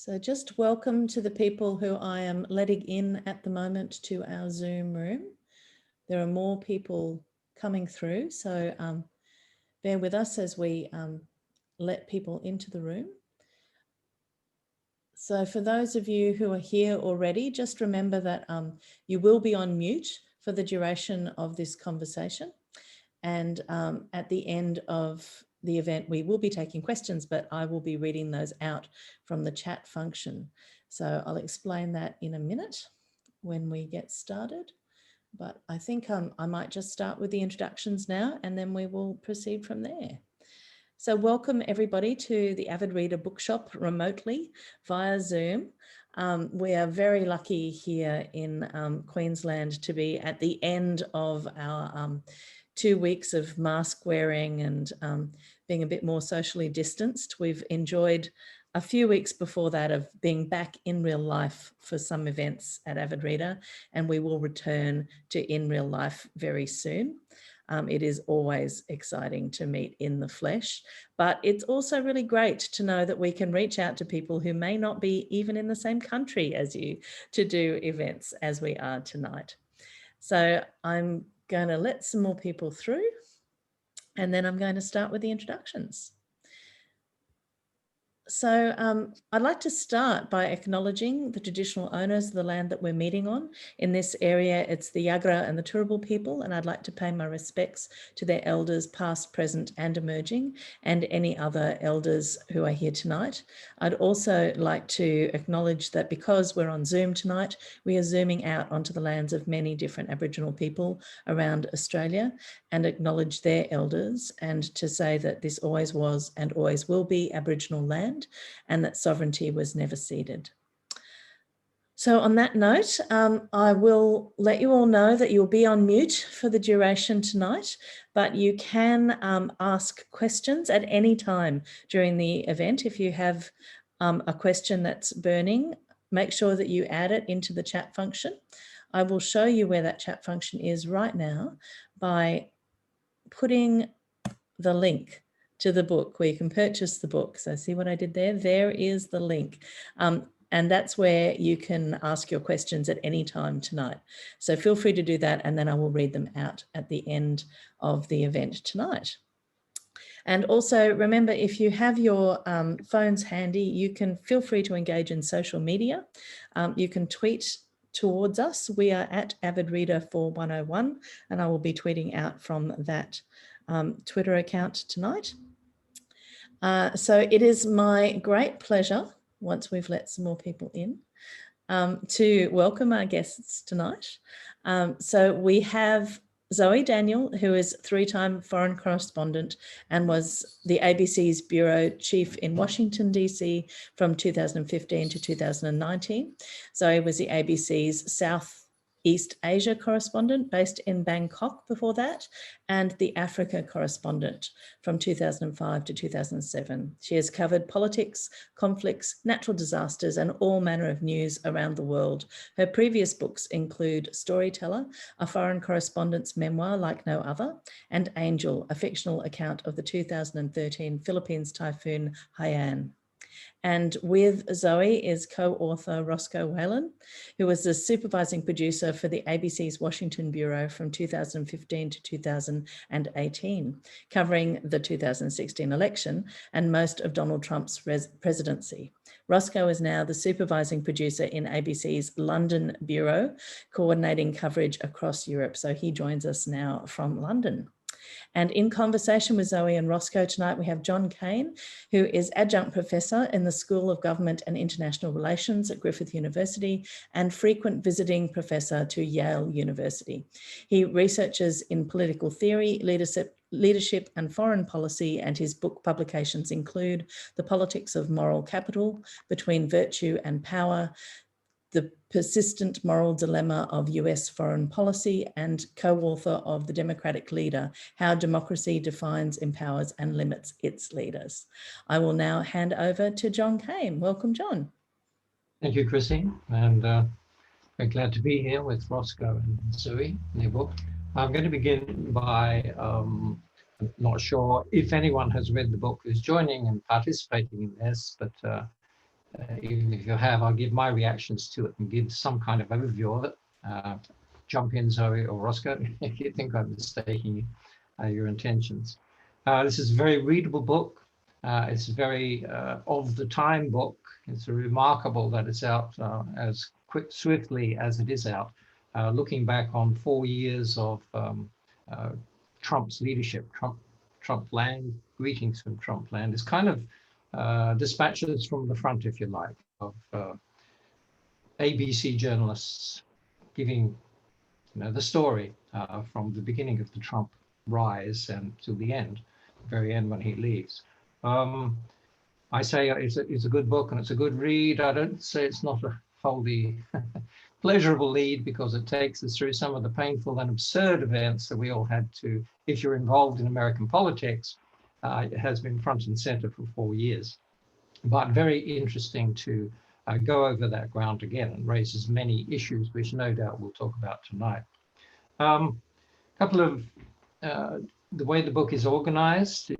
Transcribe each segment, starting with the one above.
So just welcome to the people who I am letting in at the moment to our Zoom room. There are more people coming through, so bear with us as we let people into the room. So for those of you who are here already, just remember that you will be on mute for the duration of this conversation. And at the end of the event, we will be taking questions, but I will be reading those out from the chat function. So I'll explain that in a minute when we get started. But I think I might just start with the introductions now, and then we will proceed from there. So welcome everybody to the Avid Reader Bookshop remotely via Zoom. We are very lucky here in Queensland to be at the end of our 2 weeks of mask wearing and being a bit more socially distanced. We've enjoyed a few weeks before that of being back in real life for some events at Avid Reader, and we will return to in real life very soon. It is always exciting to meet in the flesh, but it's also really great to know that we can reach out to people who may not be even in the same country as you to do events as we are tonight. So I'm going to let some more people through, and then I'm going to start with the introductions. So I'd like to start by acknowledging the traditional owners of the land that we're meeting on. In this area, it's the Yagra and the Turrbal people, and I'd like to pay my respects to their elders past, present and emerging, and any other elders who are here tonight. I'd also like to acknowledge that because we're on Zoom tonight, we are zooming out onto the lands of many different Aboriginal people around Australia, and acknowledge their elders, and to say that this always was and always will be Aboriginal land, and that sovereignty was never ceded. So on that note, I will let you all know that you'll be on mute for the duration tonight, but you can ask questions at any time during the event. If you have a question that's burning, make sure that you add it into the chat function. I will show you where that chat function is right now by putting the link to the book where you can purchase the book. So see what I did there? There is the link. And that's where you can ask your questions at any time tonight. So feel free to do that, and then I will read them out at the end of the event tonight. And also remember, if you have your phones handy, you can feel free to engage in social media. You can tweet towards us. We are at Avid Reader 4101, and I will be tweeting out from that Twitter account tonight. So it is my great pleasure, once we've let some more people in, to welcome our guests tonight. So we have Zoe Daniel, who is three-time foreign correspondent and was the ABC's bureau chief in Washington, DC from 2015 to 2019. Zoe was the ABC's Southeast Asia correspondent based in Bangkok before that, and the Africa correspondent from 2005 to 2007. She has covered politics, conflicts, natural disasters, and all manner of news around the world. Her previous books include Storyteller, a foreign correspondent's memoir like no other, and Angel, a fictional account of the 2013 Philippines typhoon Haiyan. And with Zoe is co-author Roscoe Whalan, who was the supervising producer for the ABC's Washington Bureau from 2015 to 2018, covering the 2016 election and most of Donald Trump's presidency. Roscoe is now the supervising producer in ABC's London Bureau, coordinating coverage across Europe. So he joins us now from London. And in conversation with Zoe and Roscoe tonight, we have John Kane, who is adjunct professor in the School of Government and International Relations at Griffith University and frequent visiting professor to Yale University. He researches in political theory, leadership and foreign policy, and his book publications include The Politics of Moral Capital, Between Virtue and Power, The Persistent Moral Dilemma of US Foreign Policy, and co-author of The Democratic Leader, How Democracy Defines, Empowers and Limits Its Leaders. I will now hand over to John Kane. Welcome, John. Thank you, Christine, and very glad to be here with Roscoe and Zoe in your book. I'm going to begin by, I'm not sure if anyone has read the book who's joining and participating in this, but even if you have, I'll give my reactions to it and give some kind of overview of it. Jump in, Zoe or Roscoe, if you think I'm mistaking your intentions. This is a very readable book. It's a very of the time book. It's remarkable that it's out as swiftly as it is out. Looking back on 4 years of Trump's leadership, Trumpland, greetings from Trumpland, is kind of dispatches from the front, if you like, of ABC journalists giving the story from the beginning of the Trump rise and to the end, very end when he leaves. I say it's a good book and it's a good read. I don't say it's not a wholly pleasurable read, because it takes us through some of the painful and absurd events that we all had to, if you're involved in American politics, it has been front and center for 4 years. But very interesting to go over that ground again, and raises many issues, which no doubt we'll talk about tonight. Couple of the way the book is organized.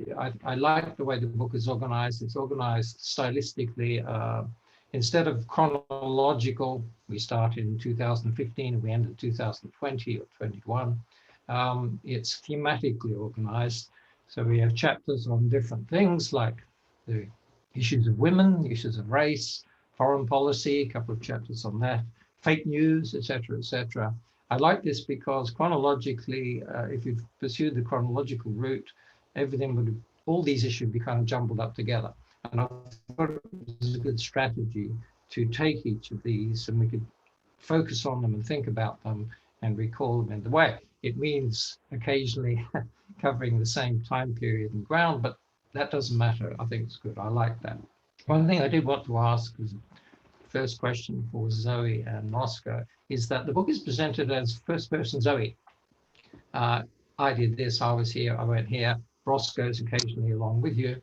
I like the way the book is organized. It's organized stylistically. Instead of chronological, we start in 2015 and we end in 2020 or 21. It's thematically organized. So we have chapters on different things like the issues of women, issues of race, foreign policy, a couple of chapters on that, fake news, etc., etc. I like this because chronologically, if you've pursued the chronological route, all these issues would be kind of jumbled up together. And I thought it was a good strategy to take each of these and we could focus on them and think about them and recall them in the way. It means occasionally covering the same time period and ground, but that doesn't matter. I think it's good. I like that. One thing I did want to ask was, first question for Zoe and Roscoe, is that the book is presented as first person Zoe. I did this, I was here, I went here. Roscoe's occasionally along with you.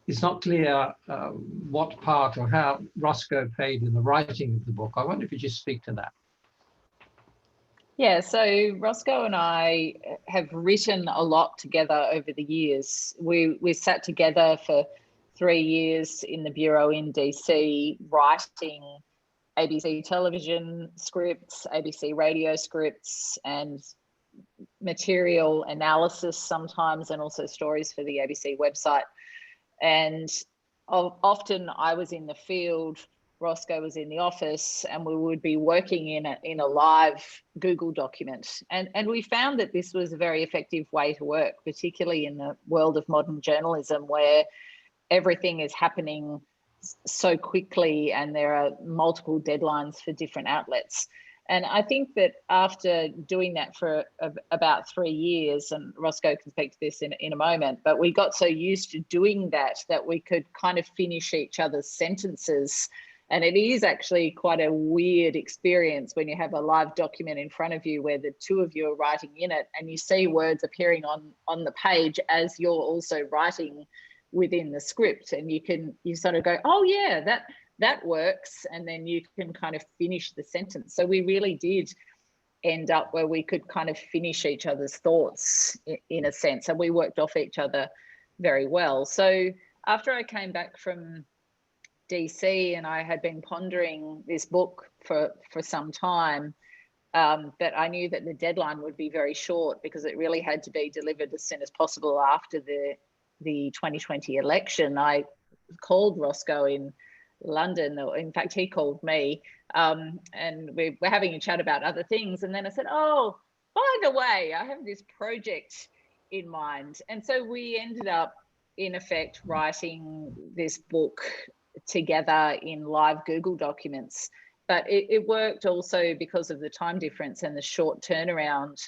It's not clear what part or how Roscoe played in the writing of the book. I wonder if you just speak to that. Yeah, so Roscoe and I have written a lot together over the years. We sat together for 3 years in the Bureau in DC, writing ABC television scripts, ABC radio scripts, and material analysis sometimes, and also stories for the ABC website. And often I was in the field, Roscoe was in the office, and we would be working in a live Google document. And we found that this was a very effective way to work, particularly in the world of modern journalism, where everything is happening so quickly and there are multiple deadlines for different outlets. And I think that after doing that for about 3 years, and Roscoe can speak to this in a moment, but we got so used to doing that we could kind of finish each other's sentences. And it is actually quite a weird experience when you have a live document in front of you where the two of you are writing in it and you see words appearing on the page as you're also writing within the script, and you sort of go, oh yeah, that works, and then you can kind of finish the sentence. So we really did end up where we could kind of finish each other's thoughts in a sense, and we worked off each other very well. So after I came back from DC and I had been pondering this book for some time, but I knew that the deadline would be very short because it really had to be delivered as soon as possible after the 2020 election. I called Roscoe in London, or in fact he called me, and we were having a chat about other things, and then I said, oh, by the way, I have this project in mind. And so we ended up in effect writing this book together in live Google documents. But it worked also because of the time difference and the short turnaround,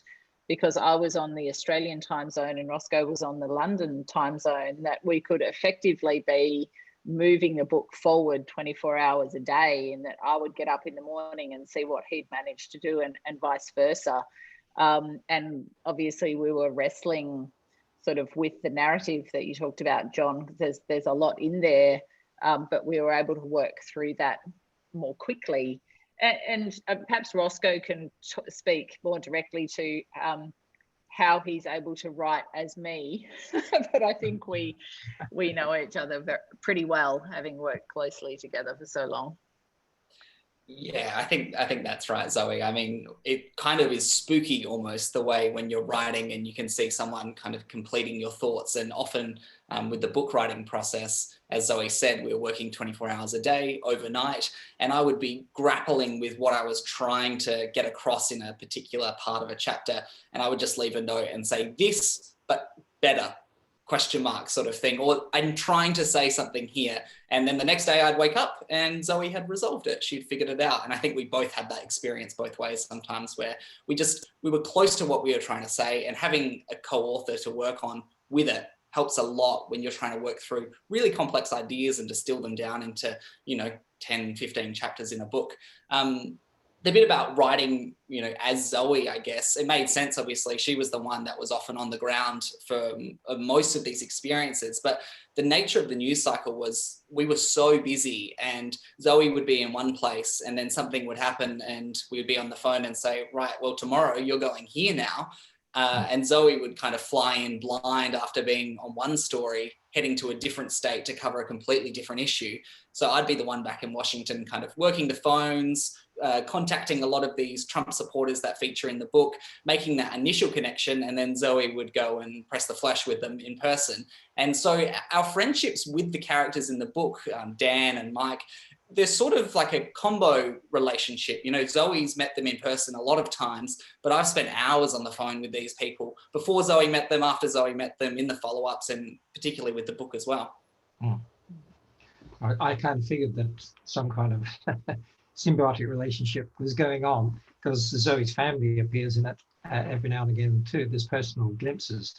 because I was on the Australian time zone and Roscoe was on the London time zone, that we could effectively be moving the book forward 24 hours a day, and that I would get up in the morning and see what he'd managed to do, and vice versa. And obviously we were wrestling sort of with the narrative that you talked about, John, because there's a lot in there, but we were able to work through that more quickly. And perhaps Roscoe can speak more directly to how he's able to write as me, but I think we know each other pretty well, having worked closely together for so long. Yeah, I think that's right, Zoe. I mean, it kind of is spooky almost, the way when you're writing and you can see someone kind of completing your thoughts. And often with the book writing process, as Zoe said, we were working 24 hours a day overnight, and I would be grappling with what I was trying to get across in a particular part of a chapter, and I would just leave a note and say, this, but better, question mark sort of thing, or I'm trying to say something here. And then the next day I'd wake up and Zoe had resolved it. She'd figured it out. And I think we both had that experience both ways sometimes, where we were close to what we were trying to say, and having a co-author to work on with it helps a lot when you're trying to work through really complex ideas and distill them down into, 10, 15 chapters in a book. The bit about writing, as Zoe, I guess, it made sense. Obviously, she was the one that was often on the ground for most of these experiences. But the nature of the news cycle was we were so busy, and Zoe would be in one place and then something would happen and we would be on the phone and say, right, well, tomorrow you're going here now. And Zoe would kind of fly in blind after being on one story, heading to a different state to cover a completely different issue. So I'd be the one back in Washington kind of working the phones, contacting a lot of these Trump supporters that feature in the book, making that initial connection, and then Zoe would go and press the flesh with them in person. And so our friendships with the characters in the book, Dan and Mike, they're sort of like a combo relationship. Zoe's met them in person a lot of times, but I've spent hours on the phone with these people before Zoe met them, after Zoe met them, in the follow-ups, and particularly with the book as well. I kind of figured that some kind of symbiotic relationship was going on, because Zoe's family appears in it every now and again too. There's personal glimpses,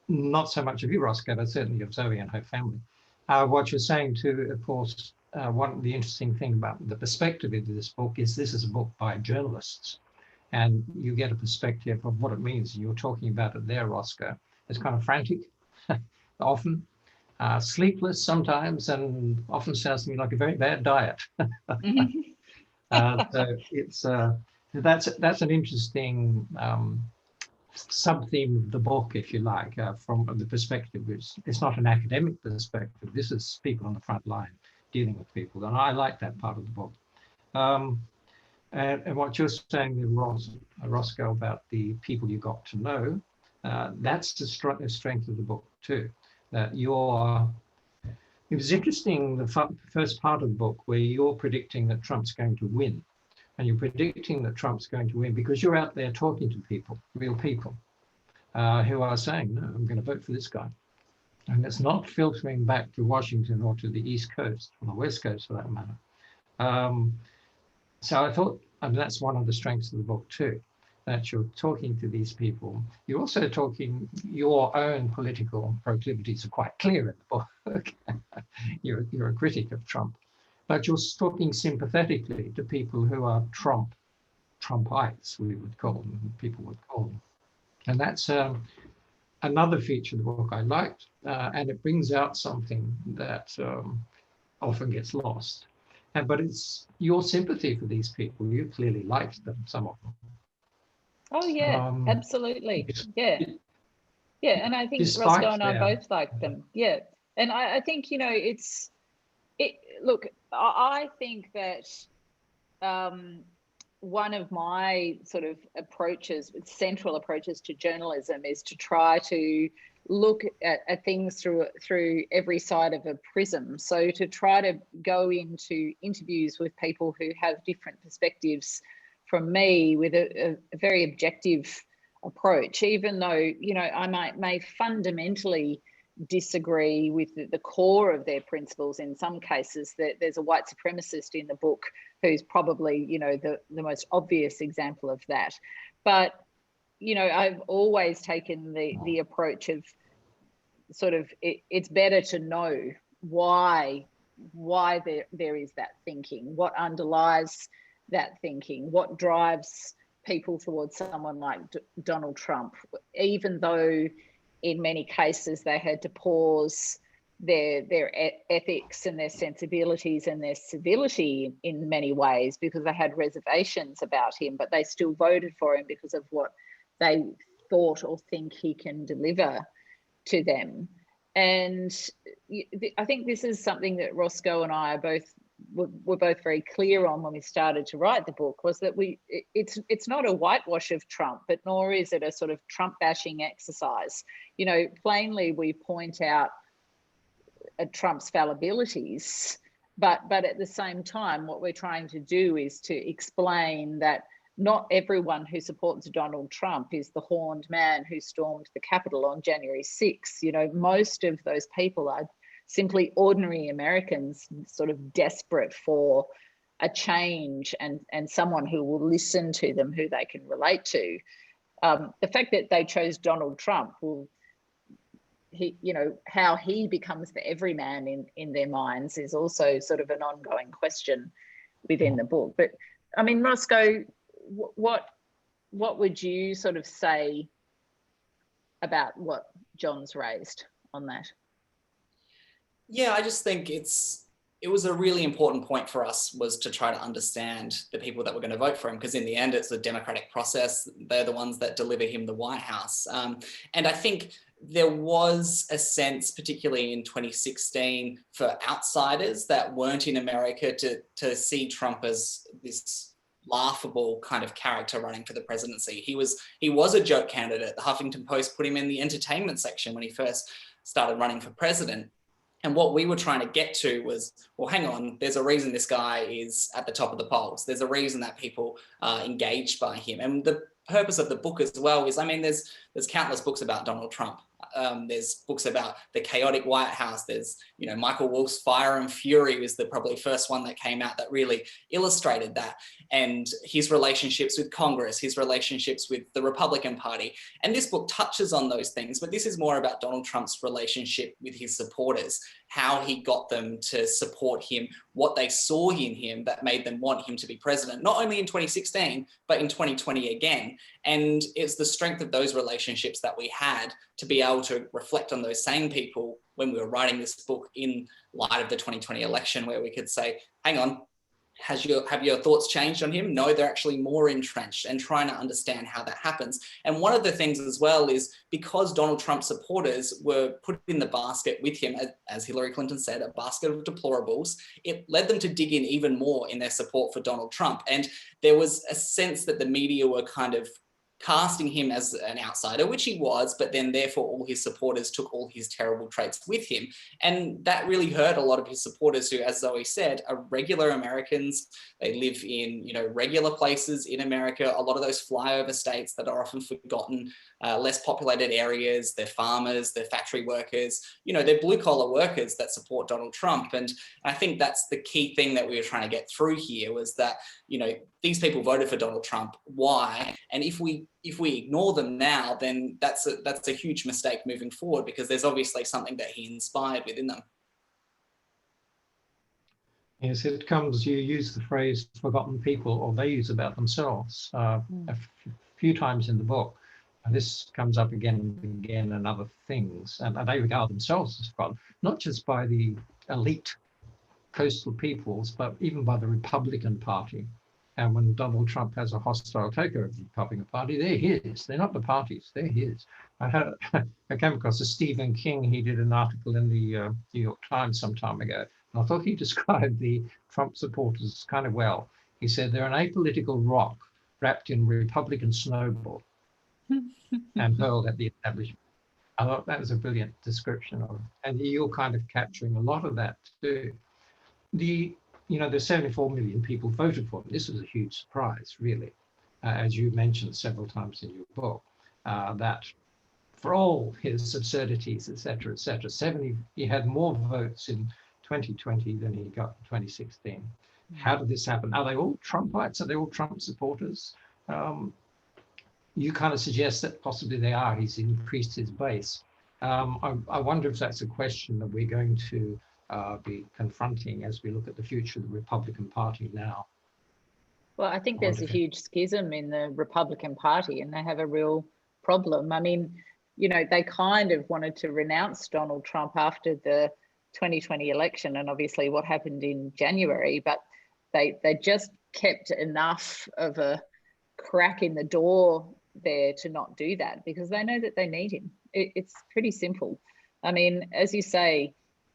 not so much of you, Roscoe, but certainly of Zoe and her family. What you're saying too, of course, the interesting thing about the perspective of this book is this is a book by journalists, and you get a perspective of what it means. You're talking about it there, Roscoe. It's kind of frantic, often, sleepless sometimes, and often sounds to me like a very bad diet. So it's that's an interesting sub-theme of the book, if you like, from the perspective. It's not an academic perspective. This is people on the front line dealing with people, and I like that part of the book. And what you're saying, Roscoe, about the people you got to know, that's the strength of the book too. That it was interesting, the first part of the book, where you're predicting that Trump's going to win. And you're predicting that Trump's going to win because you're out there talking to people, real people, who are saying, no, I'm going to vote for this guy. And it's not filtering back to Washington or to the East Coast, or the West Coast for that matter. So I thought, that's one of the strengths of the book too, that you're talking to these people. You're also talking, your own political proclivities are quite clear in the book. You're a critic of Trump, but you're talking sympathetically to people who are Trumpites, we would call them, people would call them. And that's another feature of the book I liked, and it brings out something that often gets lost. But it's your sympathy for these people. You clearly liked them, some of them. Oh yeah, absolutely. Yeah. And I think Roscoe and I both like them. Yeah. And I think, look, I think that one of my sort of central approaches to journalism is to try to look at things through every side of a prism. So to try to go into interviews with people who have different perspectives from me with a very objective approach, even though, I may fundamentally disagree with the core of their principles. In some cases, that there's a white supremacist in the book who's probably, the most obvious example of that. But, I've always taken the approach of sort of, it's better to know why there is that thinking, what underlies that thinking, what drives people towards someone like Donald Trump, even though in many cases they had to pause their ethics and their sensibilities and their civility in many ways because they had reservations about him, but they still voted for him because of what they thought or think he can deliver to them. And I think this is something that Roscoe and I were both very clear on when we started to write the book, was that it's not a whitewash of Trump, but nor is it a sort of Trump bashing exercise. You know, plainly we point out Trump's fallibilities, but at the same time, what we're trying to do is to explain that not everyone who supports Donald Trump is the horned man who stormed the Capitol on January 6th. You know, most of those people are simply ordinary Americans, sort of desperate for a change and someone who will listen to them, who they can relate to. The fact that they chose Donald Trump how he becomes the everyman in their minds is also sort of an ongoing question within the book. But I mean, Roscoe, what would you sort of say about what John's raised on that? Yeah, I just think it was a really important point for us, was to try to understand the people that were going to vote for him, because in the end, it's a democratic process. They're the ones that deliver him the White House. And I think there was a sense, particularly in 2016, for outsiders that weren't in America to see Trump as this laughable kind of character running for the presidency. He was a joke candidate. The Huffington Post put him in the entertainment section when he first started running for president. And what we were trying to get to was, well, hang on, there's a reason this guy is at the top of the polls. There's a reason that people are engaged by him. And the purpose of the book as well is, I mean, there's countless books about Donald Trump. There's books about the chaotic White House. There's, you know, Michael Wolff's Fire and Fury was the probably first one that came out that really illustrated that. And his relationships with Congress, his relationships with the Republican Party. And this book touches on those things, but this is more about Donald Trump's relationship with his supporters, how he got them to support him, what they saw in him that made them want him to be president, not only in 2016, but in 2020 again. And it's the strength of those relationships that we had to be able to reflect on those same people when we were writing this book in light of the 2020 election, where we could say, hang on, have your thoughts changed on him? No, they're actually more entrenched, and trying to understand how that happens. And one of the things as well is, because Donald Trump supporters were put in the basket with him, as Hillary Clinton said, a basket of deplorables, it led them to dig in even more in their support for Donald Trump. And there was a sense that the media were kind of casting him as an outsider, which he was, but then therefore all his supporters took all his terrible traits with him. And that really hurt a lot of his supporters who, as Zoe said, are regular Americans. They live in, you know, regular places in America, a lot of those flyover states that are often forgotten, less populated areas. They're farmers, they're factory workers, you know, they're blue collar workers that support Donald Trump. And I think that's the key thing that we were trying to get through here, was that, you know, these people voted for Donald Trump. Why? And if we ignore them now, then that's a huge mistake moving forward, because there's obviously something that he inspired within them. Yes, it comes, you use the phrase forgotten people, or they use about themselves a few times in the book. And this comes up again and again in other things. And they regard themselves as forgotten, not just by the elite coastal peoples, but even by the Republican Party. And when Donald Trump has a hostile takeover of the Republican Party, they're his. They're not the party's, they're his. I came across a Stephen King. He did an article in the New York Times some time ago. And I thought he described the Trump supporters kind of well. He said they're an apolitical rock wrapped in Republican snowball and hurled at the establishment. I thought that was a brilliant description of it. And you're kind of capturing a lot of that too. You know, there's 74 million people voted for him. This was a huge surprise, really, as you mentioned several times in your book, that for all his absurdities, et cetera, he had more votes in 2020 than he got in 2016. How did this happen? Are they all Trumpites? Are they all Trump supporters? You kind of suggest that possibly they are. He's increased his base. I wonder if that's a question that we're going to be confronting as we look at the future of the Republican Party now. Well, I think there's a huge schism in the Republican Party, and they have a real problem. I mean, you know, they kind of wanted to renounce Donald Trump after the 2020 election, and obviously what happened in January, but they just kept enough of a crack in the door there to not do that, because they know that they need him. It's pretty simple. I mean, as you say,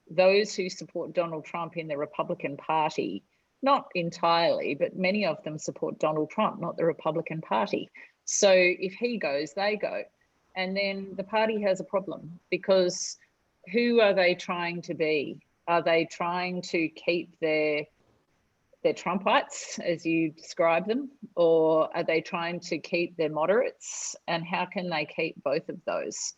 those who support Donald Trump in the Republican Party, not entirely, but many of them support Donald Trump, not the Republican Party. So if he goes, they go. And then the party has a problem, because who are they trying to be? Are they trying to keep their Trumpites, as you describe them, or are they trying to keep their moderates? And how can they keep both of those?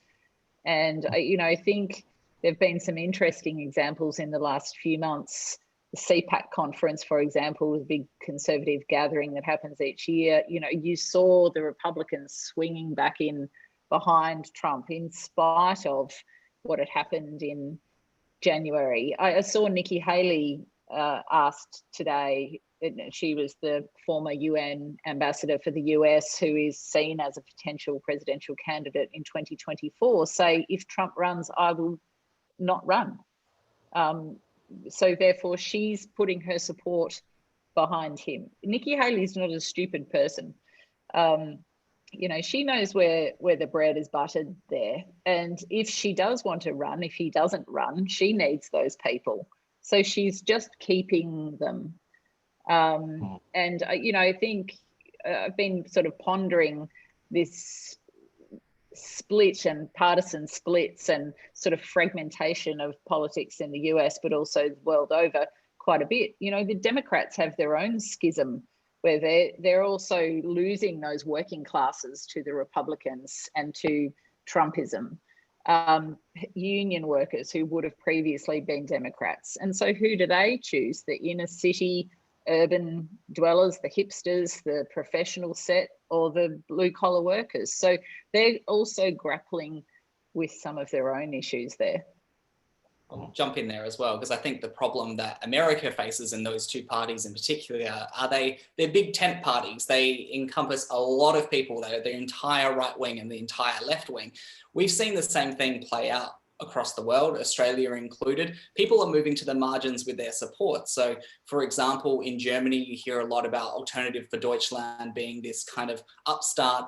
And, you know, I think there've been some interesting examples in the last few months. The CPAC conference, for example, a big conservative gathering that happens each year. You know, you saw the Republicans swinging back in behind Trump in spite of what had happened in January. I saw Nikki Haley asked today, she was the former UN ambassador for the US, who is seen as a potential presidential candidate in 2024, say, if Trump runs, I will not run. So therefore, she's putting her support behind him. Nikki Haley's not a stupid person. You know, she knows where the bread is buttered there. And if she does want to run, if he doesn't run, she needs those people. So she's just keeping them. And, you know, I think I've been sort of pondering this split and partisan splits and sort of fragmentation of politics in the US, but also the world over quite a bit. You know, the Democrats have their own schism where they're also losing those working classes to the Republicans and to Trumpism. Union workers who would have previously been Democrats. And so who do they choose? The inner city urban dwellers, the hipsters, the professional set, or the blue collar workers? So they're also grappling with some of their own issues there. I'll jump in there as well, because I think the problem that America faces in those two parties in particular are they're big tent parties. They encompass a lot of people, the entire right wing and the entire left wing. We've seen the same thing play out across the world, Australia included. People are moving to the margins with their support. So, for example, in Germany, you hear a lot about Alternative for Deutschland being this kind of upstart,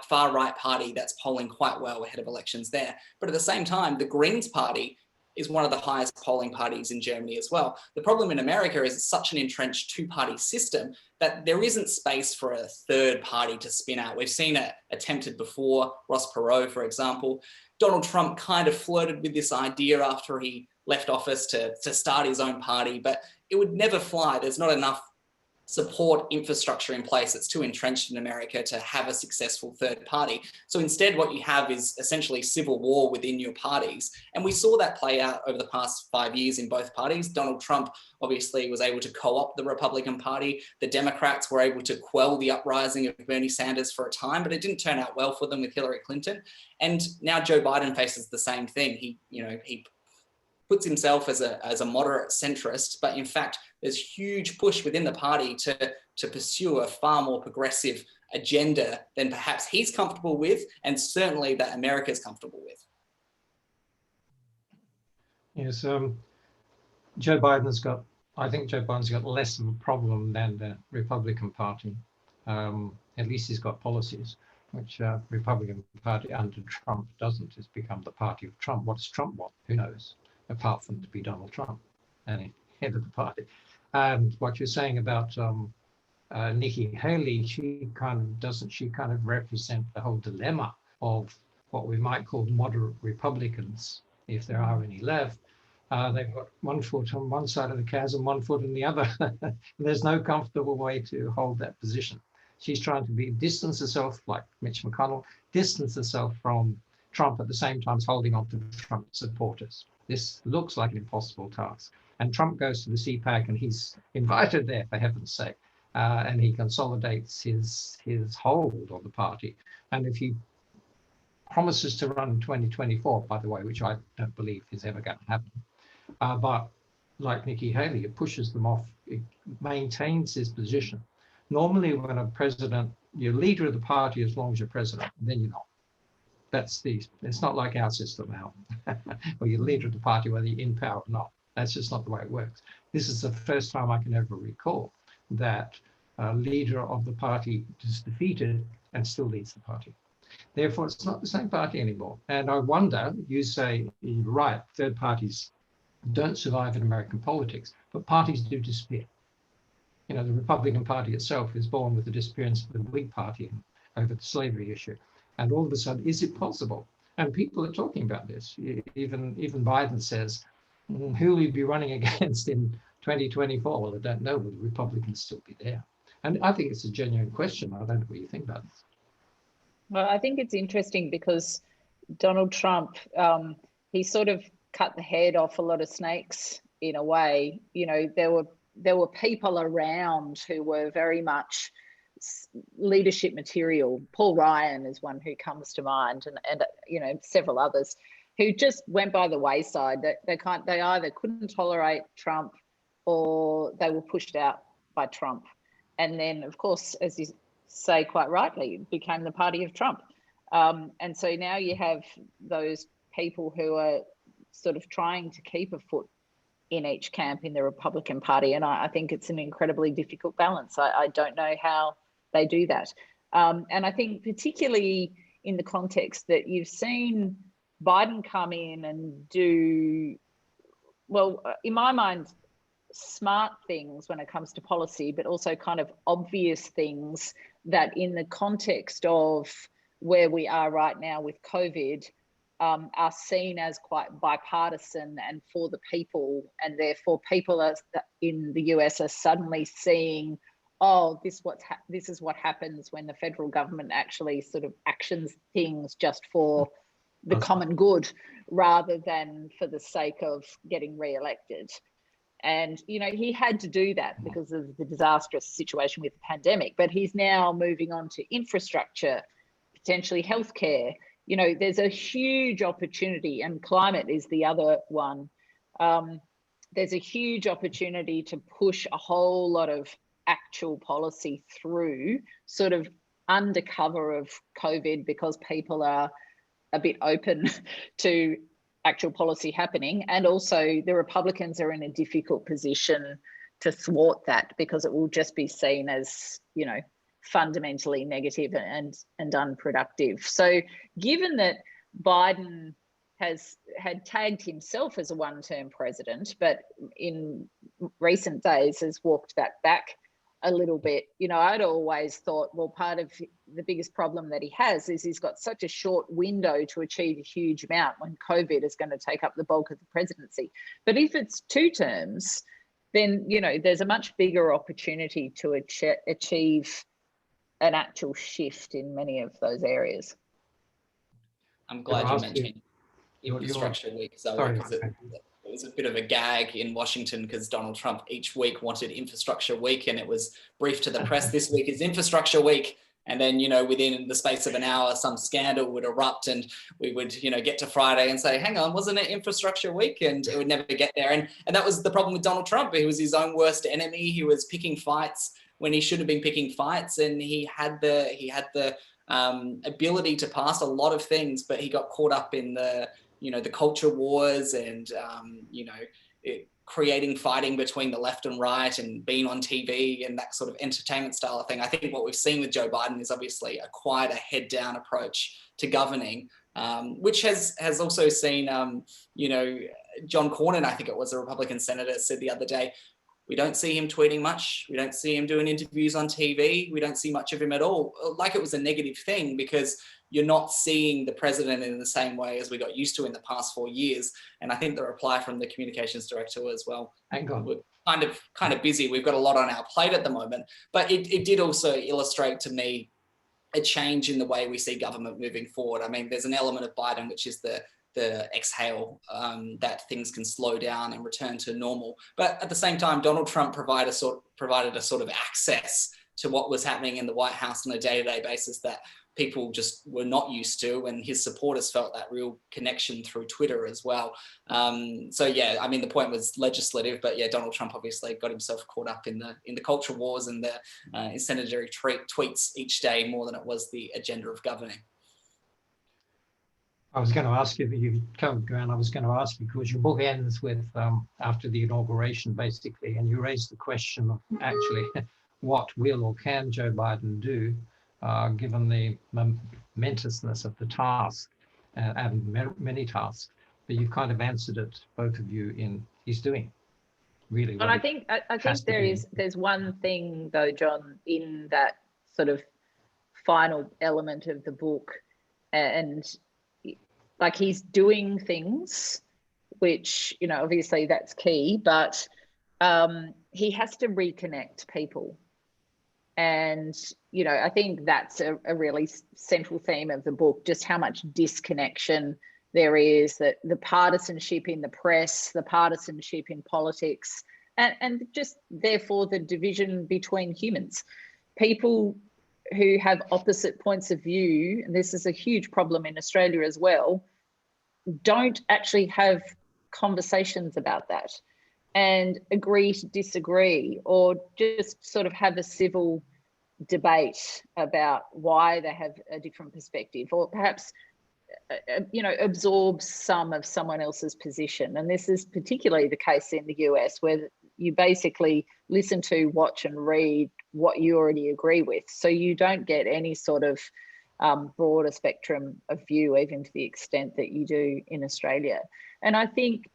far right party that's polling quite well ahead of elections there. But at the same time, the Greens party is one of the highest polling parties in Germany as well. The problem in America is it's such an entrenched two-party system that there isn't space for a third party to spin out. We've seen it attempted before, Ross Perot, for example. Donald Trump kind of flirted with this idea after he left office to start his own party, but it would never fly. There's not enough support infrastructure in place. It's too entrenched in America to have a successful third party. So instead, what you have is essentially civil war within your parties. And we saw that play out over the past 5 years in both parties. Donald Trump obviously was able to co-opt the Republican Party. The Democrats were able to quell the uprising of Bernie Sanders for a time, but it didn't turn out well for them with Hillary Clinton. And now Joe Biden faces the same thing. He puts himself as a moderate centrist, but in fact, there's huge push within the party to pursue a far more progressive agenda than perhaps he's comfortable with, and certainly that America's comfortable with. Yes, I think Joe Biden's got less of a problem than the Republican Party. At least he's got policies, which Republican Party under Trump doesn't. It's become the party of Trump. What does Trump want? Who knows? Apart from to be Donald Trump and head of the party. And what you're saying about Nikki Haley, she kind of represent the whole dilemma of what we might call moderate Republicans, if there are any left. They've got one foot on one side of the chasm, one foot on the other. There's no comfortable way to hold that position. She's trying to distance herself, like Mitch McConnell, distance herself from Trump at the same time as holding on to Trump supporters. This looks like an impossible task. And Trump goes to the CPAC and he's invited there, for heaven's sake, and he consolidates his hold on the party. And if he promises to run in 2024, by the way, which I don't believe is ever going to happen, but like Nikki Haley, it pushes them off, it maintains his position. Normally when a president, you're leader of the party as long as you're president, and then you're not. It's not like our system now, where you're leader of the party whether you're in power or not. That's just not the way it works. This is the first time I can ever recall that a leader of the party is defeated and still leads the party. Therefore, it's not the same party anymore. And I wonder, you say, you're right, third parties don't survive in American politics, but parties do disappear. You know, the Republican Party itself is born with the disappearance of the Whig Party over the slavery issue. And all of a sudden, is it possible? And people are talking about this. Even Biden says, who will you be running against in 2024? Well, I don't know. Will the Republicans still be there? And I think it's a genuine question. I don't know what you think about this. Well, I think it's interesting because Donald Trump, he sort of cut the head off a lot of snakes in a way. You know, there were people around who were very much leadership material. Paul Ryan is one who comes to mind, and you know, several others who just went by the wayside. They either couldn't tolerate Trump or they were pushed out by Trump. And then, of course, as you say quite rightly, became the party of Trump. And so now you have those people who are sort of trying to keep a foot in each camp in the Republican Party. And I think it's an incredibly difficult balance. I don't know how they do that. And I think particularly in the context that you've seen Biden come in and do, well, in my mind, smart things when it comes to policy, but also kind of obvious things that in the context of where we are right now with COVID, are seen as quite bipartisan and for the people, and therefore people in the US are suddenly seeing, oh, this is what happens when the federal government actually sort of actions things just for the common good rather than for the sake of getting re-elected. And, you know, he had to do that because of the disastrous situation with the pandemic, but he's now moving on to infrastructure, potentially healthcare. You know, there's a huge opportunity, and climate is the other one. There's a huge opportunity to push a whole lot of actual policy through, sort of under cover of COVID, because people are a bit open to actual policy happening. And also the Republicans are in a difficult position to thwart that because it will just be seen as, you know, fundamentally negative and unproductive. So given that Biden had tagged himself as a one-term president, but in recent days has walked that back a little bit, you know, I'd always thought, well, part of the biggest problem that he has is he's got such a short window to achieve a huge amount when COVID is going to take up the bulk of the presidency. But if it's 2 terms, then, you know, there's a much bigger opportunity to achieve an actual shift in many of those areas. I'm glad you mentioned Infrastructure Week, Zoe, because it was a bit of a gag in Washington because Donald Trump each week wanted Infrastructure Week, and it was briefed to the press, this week is Infrastructure Week. And then, you know, within the space of an hour, some scandal would erupt and we would, you know, get to Friday and say, hang on, wasn't it Infrastructure Week? And it would never get there. And that was the problem with Donald Trump. He was his own worst enemy. He was picking fights when he should have been picking fights, and he had the ability to pass a lot of things, but he got caught up in the, you know, the culture wars and, you know, creating fighting between the left and right and being on TV and that sort of entertainment style of thing. I think what we've seen with Joe Biden is obviously a quite a head down approach to governing, which has also seen, you know, John Cornyn, I think it was a Republican senator, said the other day, we don't see him tweeting much. We don't see him doing interviews on TV. We don't see much of him at all. Like it was a negative thing because you're not seeing the president in the same way as we got used to in the past 4 years. And I think the reply from the communications director as well. Hang on. We're kind of busy. We've got a lot on our plate at the moment. But it did also illustrate to me a change in the way we see government moving forward. I mean, there's an element of Biden, which is the exhale, that things can slow down and return to normal. But at the same time, Donald Trump provided a sort of access to what was happening in the White House on a day-to-day basis that people just were not used to, and his supporters felt that real connection through Twitter as well. So yeah, I mean, the point was legislative, but yeah, Donald Trump obviously got himself caught up in the culture wars and the incendiary tweets each day more than it was the agenda of governing. I was going to ask you, you covered ground. I was going to ask you, because your book ends with after the inauguration, basically, and you raised the question of actually what will or can Joe Biden do given the momentousness of the task and many tasks. But you've kind of answered it, both of you, in he's doing really But what I think has to be. there's one thing though, John, in that sort of final element of the book, and like he's doing things which, you know, obviously that's key, but he has to reconnect people. And, you know, I think that's a really central theme of the book, just how much disconnection there is, that the partisanship in the press, the partisanship in politics, and just therefore the division between humans. People who have opposite points of view, and this is a huge problem in Australia as well, don't actually have conversations about that and agree to disagree, or just sort of have a civil debate about why they have a different perspective, or perhaps you know, absorb some of someone else's position. And this is particularly the case in the US, where you basically listen to, watch and read what you already agree with, so you don't get any sort of broader spectrum of view, even to the extent that you do in Australia. And I think,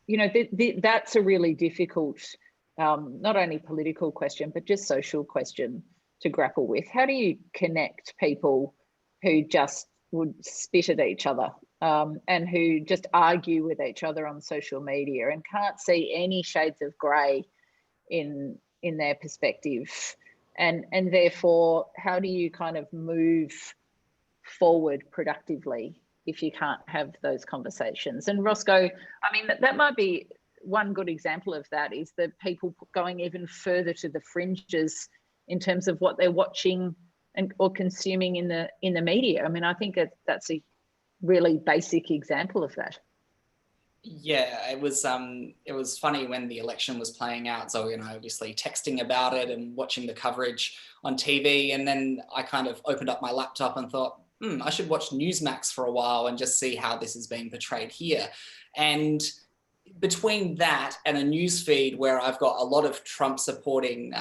you know, that's a really difficult, not only political question, but just social question to grapple with. How do you connect people who just would spit at each other and who just argue with each other on social media and can't see any shades of grey in their perspective? And therefore, how do you kind of move forward productively if you can't have those conversations? And Roscoe, I mean, that might be one good example of that, is that people going even further to the fringes in terms of what they're watching and or consuming in the media. I mean, I think that's a really basic example of that. Yeah, it was funny when the election was playing out. Zoe and I obviously texting about it and watching the coverage on TV, and then I kind of opened up my laptop and thought, I should watch Newsmax for a while and just see how this is being portrayed here. And between that and a news feed where I've got a lot of Trump supporting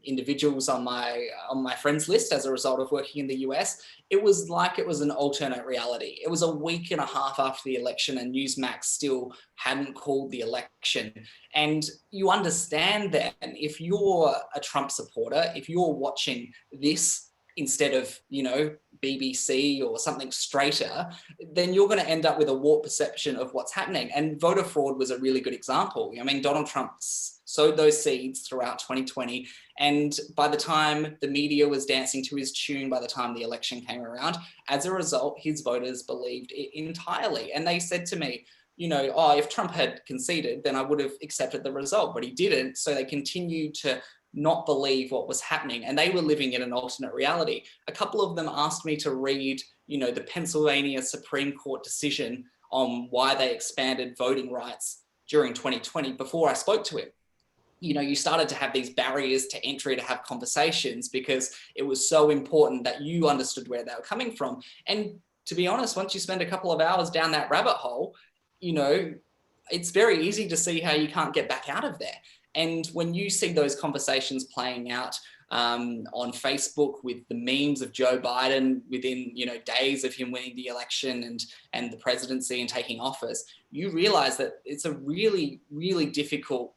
individuals on my friends list as a result of working in the US, it was like it was an alternate reality. It was a week and a half after the election and Newsmax still hadn't called the election. And you understand then, if you're a Trump supporter, if you're watching this instead of, you know, BBC or something straighter, then you're going to end up with a warped perception of what's happening. And voter fraud was a really good example. I mean, Donald Trump sowed those seeds throughout 2020. And by the time the media was dancing to his tune, by the time the election came around, as a result, his voters believed it entirely. And they said to me, you know, oh, if Trump had conceded, then I would have accepted the result, but he didn't. So they continued to not believe what was happening, and they were living in an alternate reality. A couple of them asked me to read, you know, the Pennsylvania Supreme Court decision on why they expanded voting rights during 2020 before I spoke to him. You know, you started to have these barriers to entry to have conversations because it was so important that you understood where they were coming from. And to be honest, once you spend a couple of hours down that rabbit hole, you know, it's very easy to see how you can't get back out of there. And when you see those conversations playing out on Facebook with the memes of Joe Biden within, you know, days of him winning the election and the presidency and taking office, you realize that it's a really, really difficult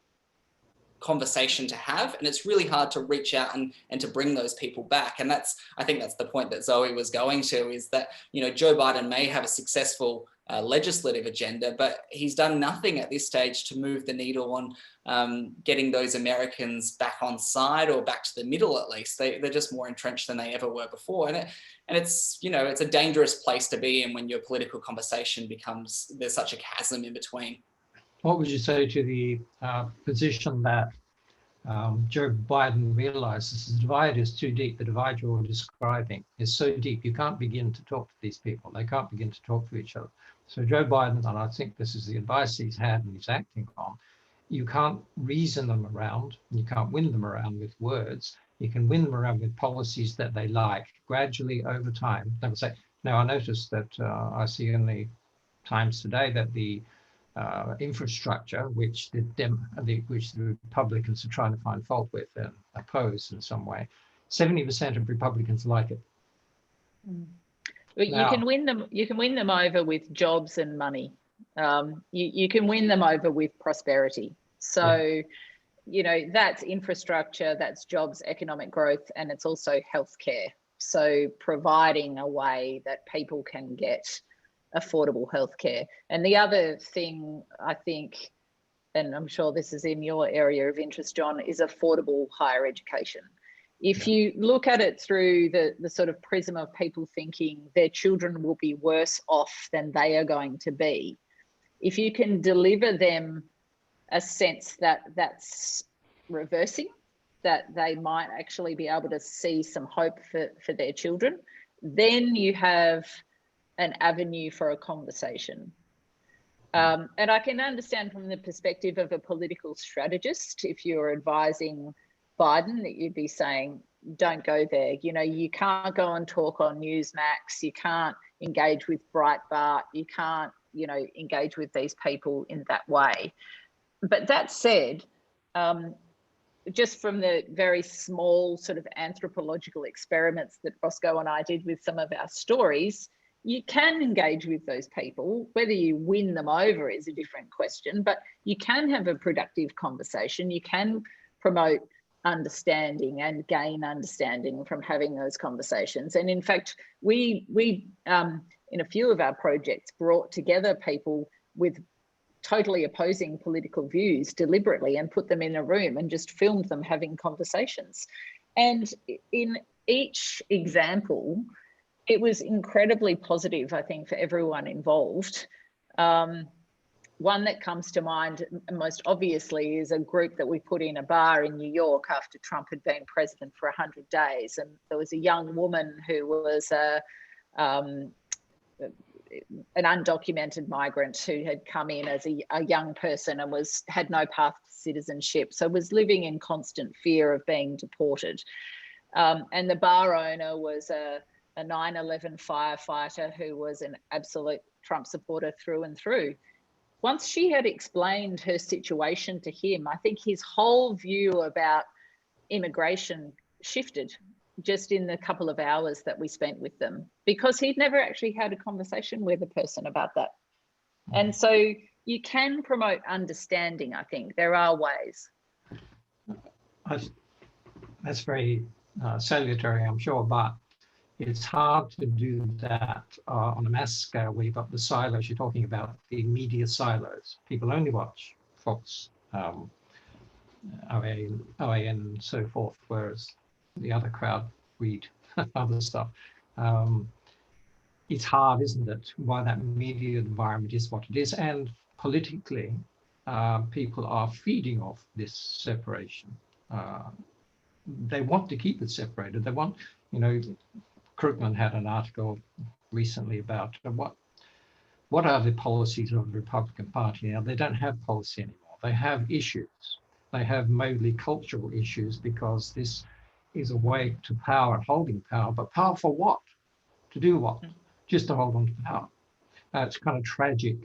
conversation to have, and it's really hard to reach out and to bring those people back. And I think that's the point that Zoe was going to, is that, you know, Joe Biden may have a successful legislative agenda, but he's done nothing at this stage to move the needle on getting those Americans back on side or back to the middle. At least they're just more entrenched than they ever were before. And it's, you know, it's a dangerous place to be in when your political conversation becomes, there's such a chasm in between. What would you say to the position that Joe Biden realizes the divide is too deep? The divide you're describing is so deep, you can't begin to talk to these people. They can't begin to talk to each other. So Joe Biden, and I think this is the advice he's had and he's acting on, you can't reason them around. You can't win them around with words. You can win them around with policies that they like. Gradually, over time, they will say, now I noticed that I see in the Times today that the infrastructure, which the Republicans are trying to find fault with and oppose in some way, 70% of Republicans like it. But you can win them. You can win them over with jobs and money. You can win them over with prosperity. So, you know, that's infrastructure, that's jobs, economic growth, and it's also healthcare. So providing a way that people can get affordable healthcare. And the other thing I think, and I'm sure this is in your area of interest, John, is affordable higher education. If you look at it through the sort of prism of people thinking their children will be worse off than they are going to be, if you can deliver them a sense that that's reversing, that they might actually be able to see some hope for their children, then you have an avenue for a conversation. And I can understand from the perspective of a political strategist, if you're advising Biden, that you'd be saying, don't go there. You know, you can't go and talk on Newsmax. You can't engage with Breitbart. You can't, you know, engage with these people in that way. But that said, just from the very small sort of anthropological experiments that Roscoe and I did with some of our stories, you can engage with those people. Whether you win them over is a different question, but you can have a productive conversation. You can promote understanding and gain understanding from having those conversations. And in fact, we in a few of our projects brought together people with totally opposing political views deliberately and put them in a room and just filmed them having conversations. And in each example, it was incredibly positive, I think, for everyone involved. One that comes to mind most obviously is a group that we put in a bar in New York after Trump had been president for 100 days. And there was a young woman who was an undocumented migrant who had come in as a young person and had no path to citizenship, so was living in constant fear of being deported. And the bar owner was a 9/11 firefighter who was an absolute Trump supporter through and through. Once she had explained her situation to him, I think his whole view about immigration shifted just in the couple of hours that we spent with them, because he'd never actually had a conversation with a person about that. And so you can promote understanding, I think. There are ways. That's very salutary, I'm sure, but it's hard to do that on a mass scale where you've got the silos you're talking about, the media silos. People only watch Fox, OAN and so forth, whereas the other crowd read other stuff. It's hard, isn't it, why that media environment is what it is. And politically, people are feeding off this separation. They want to keep it separated. They want, you know, Krugman had an article recently about what are the policies of the Republican Party now. They don't have policy anymore. They have issues. They have mainly cultural issues, because this is a way to power and holding power. But power for what? To do what? Just to hold on to power. It's kind of tragic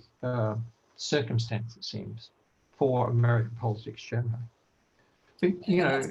circumstance, it seems, for American politics generally. But, you know,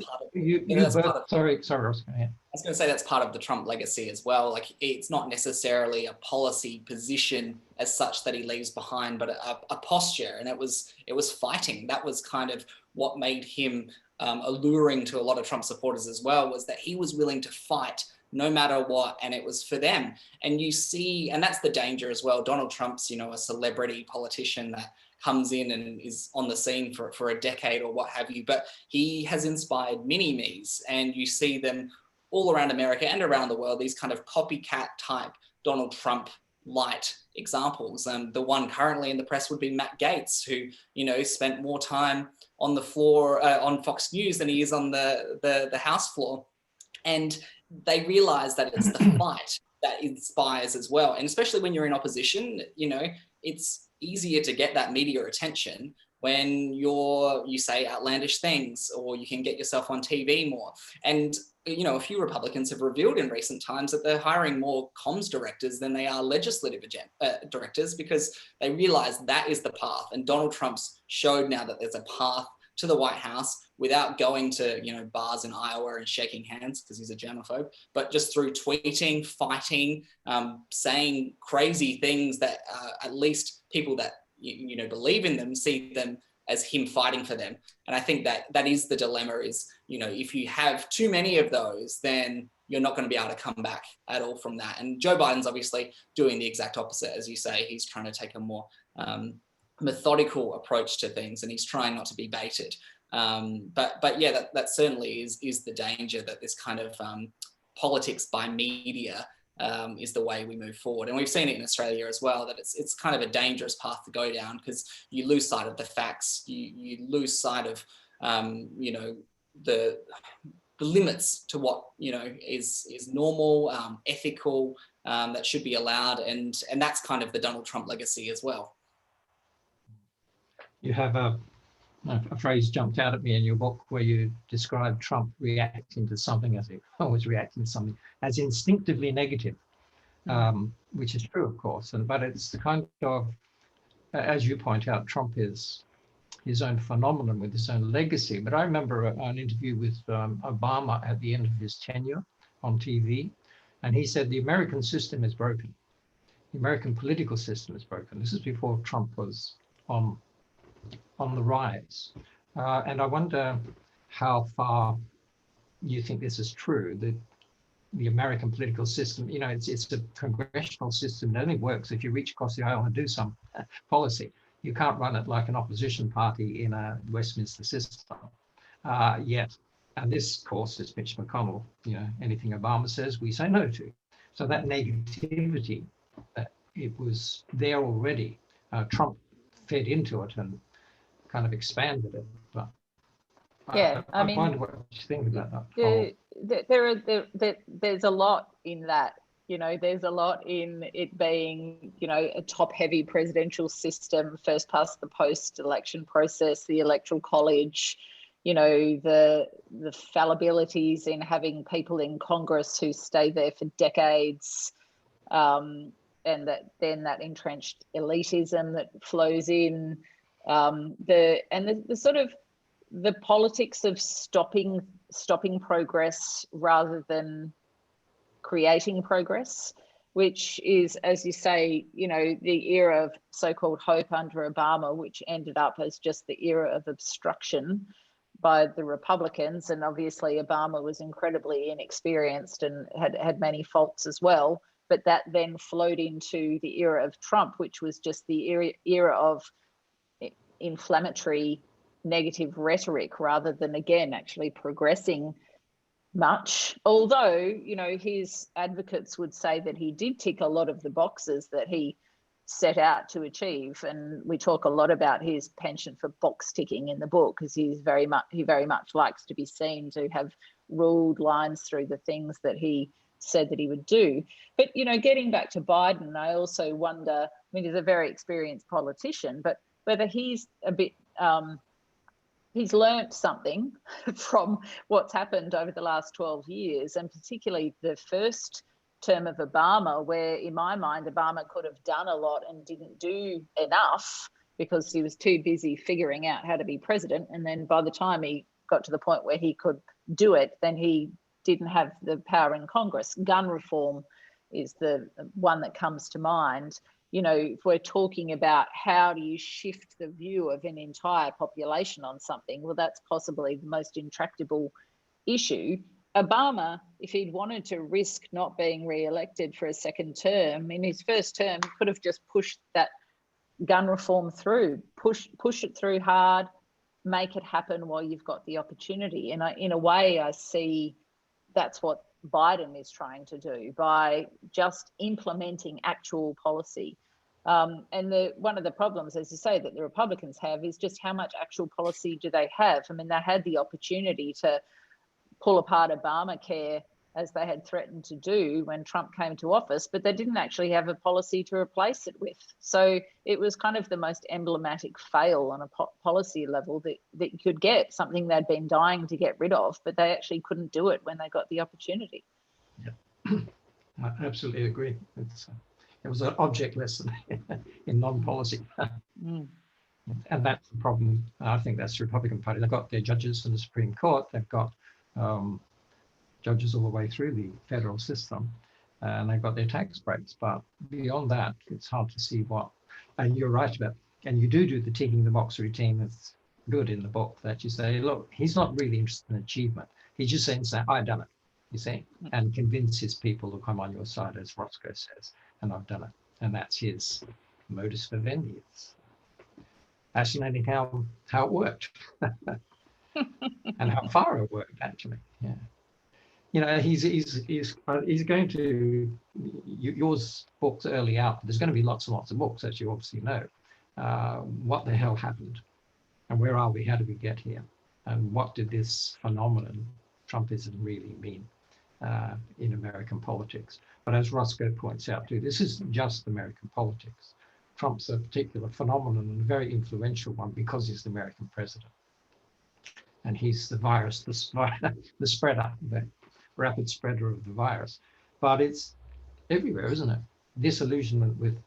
sorry, Ross, go ahead. I was going to say that's part of the Trump legacy as well. Like, it's not necessarily a policy position as such that he leaves behind, but a posture. And it was fighting. That was kind of what made him alluring to a lot of Trump supporters as well, was that he was willing to fight no matter what, and it was for them. And you see, and that's the danger as well. Donald Trump's, you know, a celebrity politician that comes in and is on the scene for a decade or what have you, but he has inspired mini-me's, and you see them all around America and around the world, these kind of copycat type Donald Trump light examples. The one currently in the press would be Matt Gaetz, who, you know, spent more time on the floor on Fox News than he is on the House floor. And they realize that it's the fight that inspires as well. And especially when you're in opposition, you know, it's easier to get that media attention when you say outlandish things, or you can get yourself on TV more. And, you know, a few Republicans have revealed in recent times that they're hiring more comms directors than they are legislative directors, because they realize that is the path. And Donald Trump's showed now that there's a path to the White House without going to, you know, bars in Iowa and shaking hands because he's a germaphobe, but just through tweeting, fighting, saying crazy things that at least people that, you know, believe in them see them as him fighting for them. And I think that that is the dilemma is, you know, if you have too many of those, then you're not going to be able to come back at all from that. And Joe Biden's obviously doing the exact opposite. As you say, he's trying to take a more methodical approach to things, and he's trying not to be baited. But yeah, that certainly is the danger, that this kind of politics by media is the way we move forward. And we've seen it in Australia as well, that it's kind of a dangerous path to go down, because you lose sight of the facts, you lose sight of you know, the limits to what, you know, is normal, ethical, that should be allowed, and that's kind of the Donald Trump legacy as well. You have a phrase jumped out at me in your book where you describe Trump reacting to something, as he always reacting to something, as instinctively negative, which is true, of course. But it's the kind of, as you point out, Trump is his own phenomenon with his own legacy. But I remember an interview with Obama at the end of his tenure on TV, and he said the American system is broken. The American political system is broken. This is before Trump was on the rise. And I wonder how far you think this is true, that the American political system, you know, it's a congressional system. It only works if you reach across the aisle and do some policy. You can't run it like an opposition party in a Westminster system yet. And this, of course, is Mitch McConnell. You know, anything Obama says, we say no to. So that negativity, it was there already. Trump fed into it and kind of expanded it. But yeah, I mean, wonder what you think about that. There's a lot in that. You know, there's a lot in it being, you know, a top-heavy presidential system, first past the post-election process, the electoral college, you know, the fallibilities in having people in Congress who stay there for decades, and that entrenched elitism that flows in, the sort of the politics of stopping progress rather than creating progress, which is, as you say, you know, the era of so-called hope under Obama, which ended up as just the era of obstruction by the Republicans. And obviously Obama was incredibly inexperienced and had many faults as well. But that then flowed into the era of Trump, which was just the era of inflammatory negative rhetoric rather than, again, actually progressing much. Although, you know, his advocates would say that he did tick a lot of the boxes that he set out to achieve. And we talk a lot about his penchant for box ticking in the book, because he very much likes to be seen to have ruled lines through the things that he said that he would do. But, you know, getting back to Biden, I also wonder, I mean, he's a very experienced politician, but whether he's a bit he's learnt something from what's happened over the last 12 years, and particularly the first term of Obama, where in my mind, Obama could have done a lot and didn't do enough because he was too busy figuring out how to be president. And then by the time he got to the point where he could do it, then he didn't have the power in Congress. Gun reform is the one that comes to mind. You know, if we're talking about how do you shift the view of an entire population on something, well, that's possibly the most intractable issue. Obama, if he'd wanted to risk not being re-elected for a second term, in his first term, could have just pushed that gun reform through, push it through hard, make it happen while you've got the opportunity. And in a way, I see that's what Biden is trying to do by just implementing actual policy. And one of the problems, as you say, that the Republicans have is just how much actual policy do they have? I mean, they had the opportunity to pull apart Obamacare, as they had threatened to do when Trump came to office, but they didn't actually have a policy to replace it with. So it was kind of the most emblematic fail on a policy level that you could get, something they'd been dying to get rid of, but they actually couldn't do it when they got the opportunity. Yeah, I absolutely agree. It was an object lesson in non-policy. And that's the problem. I think that's the Republican Party. They've got their judges in the Supreme Court. They've got judges all the way through the federal system, and they've got their tax breaks. But beyond that, it's hard to see what. And you're right about. And you do the ticking the box routine. That's good in the book, that you say, look, he's not really interested in achievement. He's just saying, I've done it, you see, and convinces people to come on your side, as Roscoe says, and I've done it. And that's his modus vivendi. It's fascinating how it worked and how far it worked, actually. Yeah. You know, he's going to, yours book's early out, but there's going to be lots and lots of books, as you obviously know. What the hell happened? And where are we? How did we get here? And what did this phenomenon, Trumpism, really mean in American politics? But as Roscoe points out too, this isn't just American politics. Trump's a particular phenomenon and a very influential one because he's the American president. And he's the virus, the spreader, the rapid spreader of the virus. But it's everywhere, isn't it? Disillusionment with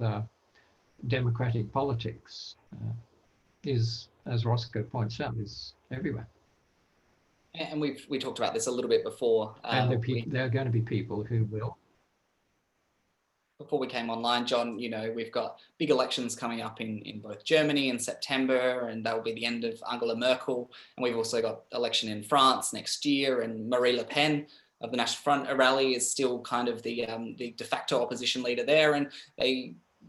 democratic politics is, as Roscoe points out, is everywhere. And we talked about this a little bit before. And there are going to be people who will. Before we came online, John, you know, we've got big elections coming up in both Germany in September, and that will be the end of Angela Merkel. And we've also got election in France next year, and Marine Le Pen of the National Front rally is still kind of the de facto opposition leader there. And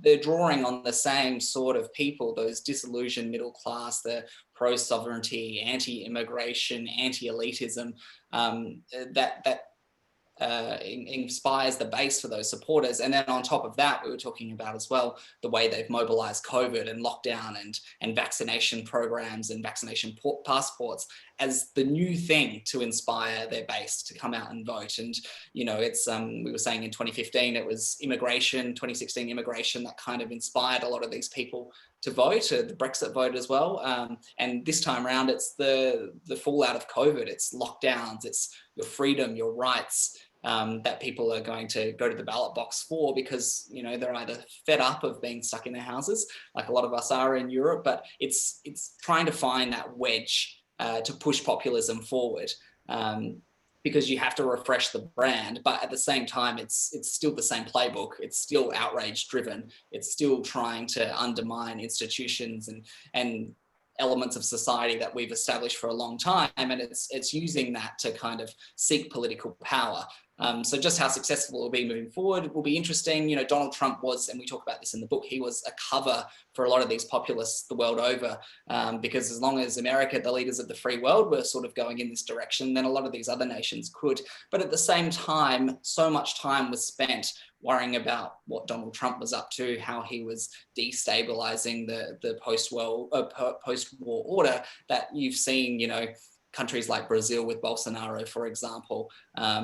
they're drawing on the same sort of people, those disillusioned middle class, the pro-sovereignty, anti-immigration, anti-elitism, that inspires the base for those supporters. And then on top of that, we were talking about as well the way they've mobilized COVID and lockdown and vaccination programs and vaccination passports as the new thing to inspire their base to come out and vote. And, you know, it's we were saying in 2015 it was immigration, 2016 immigration that kind of inspired a lot of these people to vote, the Brexit vote as well. And this time around, it's the fallout of COVID, it's lockdowns, it's your freedom, your rights, that people are going to go to the ballot box for, because, you know, they're either fed up of being stuck in their houses, like a lot of us are in Europe, but it's trying to find that wedge to push populism forward, because you have to refresh the brand, but at the same time, it's still the same playbook. It's still outrage driven. It's still trying to undermine institutions and elements of society that we've established for a long time, and it's using that to kind of seek political power. So just how successful it will be moving forward will be interesting. You know, Donald Trump was, and we talk about this in the book, he was a cover for a lot of these populists the world over, because as long as America, the leaders of the free world, were sort of going in this direction, then a lot of these other nations could. But at the same time, so much time was spent worrying about what Donald Trump was up to, how he was destabilizing the post-war order, that you've seen, you know, countries like Brazil with Bolsonaro, for example.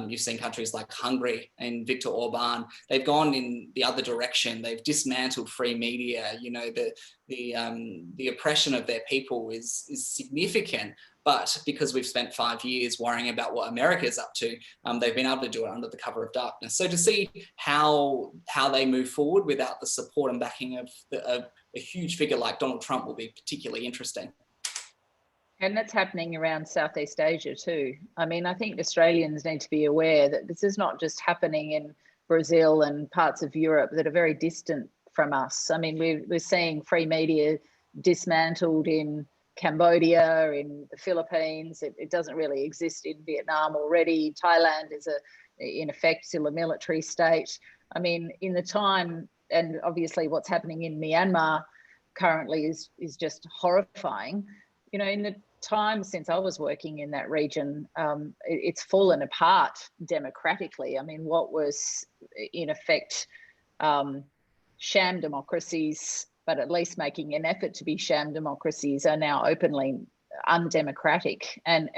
You've seen countries like Hungary and Viktor Orban. They've gone in the other direction. They've dismantled free media. You know, the oppression of their people is significant. But because we've spent 5 years worrying about what America's up to, they've been able to do it under the cover of darkness. So to see how they move forward without the support and backing of a huge figure like Donald Trump will be particularly interesting. And that's happening around Southeast Asia too. I mean, I think Australians need to be aware that this is not just happening in Brazil and parts of Europe that are very distant from us. I mean, we're seeing free media dismantled in Cambodia, in the Philippines. It doesn't really exist in Vietnam already. Thailand is in effect still a military state. I mean, in the time, and obviously what's happening in Myanmar currently is just horrifying. You know, in the time since I was working in that region, it's fallen apart democratically. I mean, what was in effect sham democracies, but at least making an effort to be sham democracies, are now openly undemocratic. And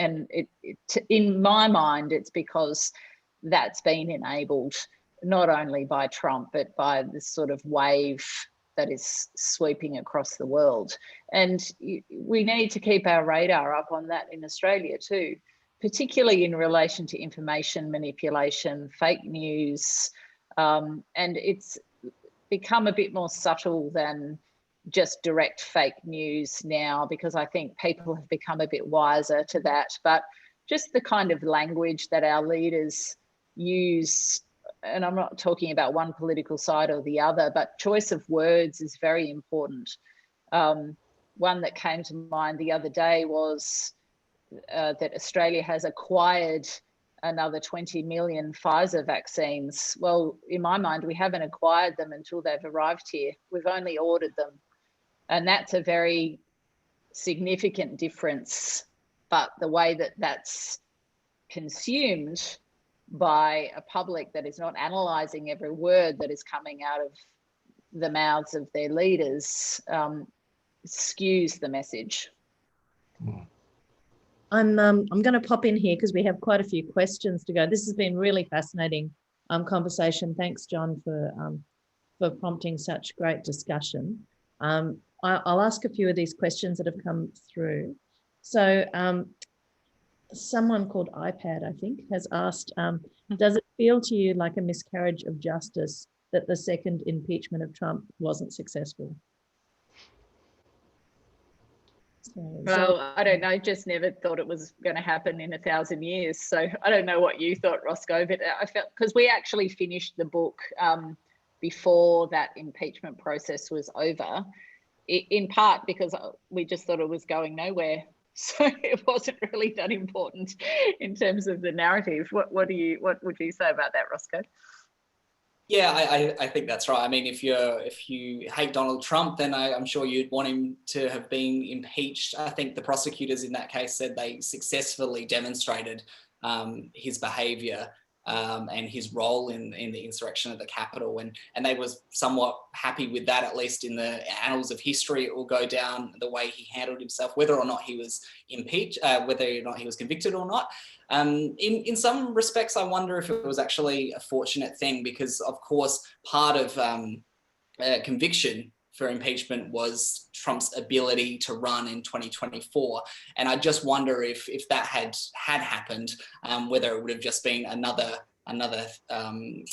in my mind, it's because that's been enabled not only by Trump, but by this sort of wave that is sweeping across the world. And we need to keep our radar up on that in Australia too, particularly in relation to information manipulation, fake news, and it's become a bit more subtle than just direct fake news now, because I think people have become a bit wiser to that. But just the kind of language that our leaders use, and I'm not talking about one political side or the other, but choice of words is very important. One that came to mind the other day was that Australia has acquired another 20 million Pfizer vaccines. Well, in my mind, we haven't acquired them until they've arrived here. We've only ordered them. And that's a very significant difference. But the way that that's consumed by a public that is not analysing every word that is coming out of the mouths of their leaders skews the message. I'm going to pop in here because we have quite a few questions to go. This has been really fascinating conversation. Thanks, John, for prompting such great discussion. I'll ask a few of these questions that have come through. So someone called iPad, I think, has asked, does it feel to you like a miscarriage of justice that the second impeachment of Trump wasn't successful? Well, I don't know, just never thought it was going to happen in 1,000 years. So I don't know what you thought, Roscoe, but I felt, because we actually finished the book before that impeachment process was over, in part because we just thought it was going nowhere. So it wasn't really that important in terms of the narrative. What would you say about that, Roscoe? Yeah, I think that's right. I mean, if you hate Donald Trump, then I'm sure you'd want him to have been impeached. I think the prosecutors in that case said they successfully demonstrated his behaviour and his role in the insurrection at the Capitol, and they was somewhat happy with that. At least in the annals of history, it will go down the way he handled himself, whether or not he was impeached, whether or not he was convicted or not. In some respects, I wonder if it was actually a fortunate thing, because of course part of conviction for impeachment was Trump's ability to run in 2024. And I just wonder if that had happened, whether it would have just been another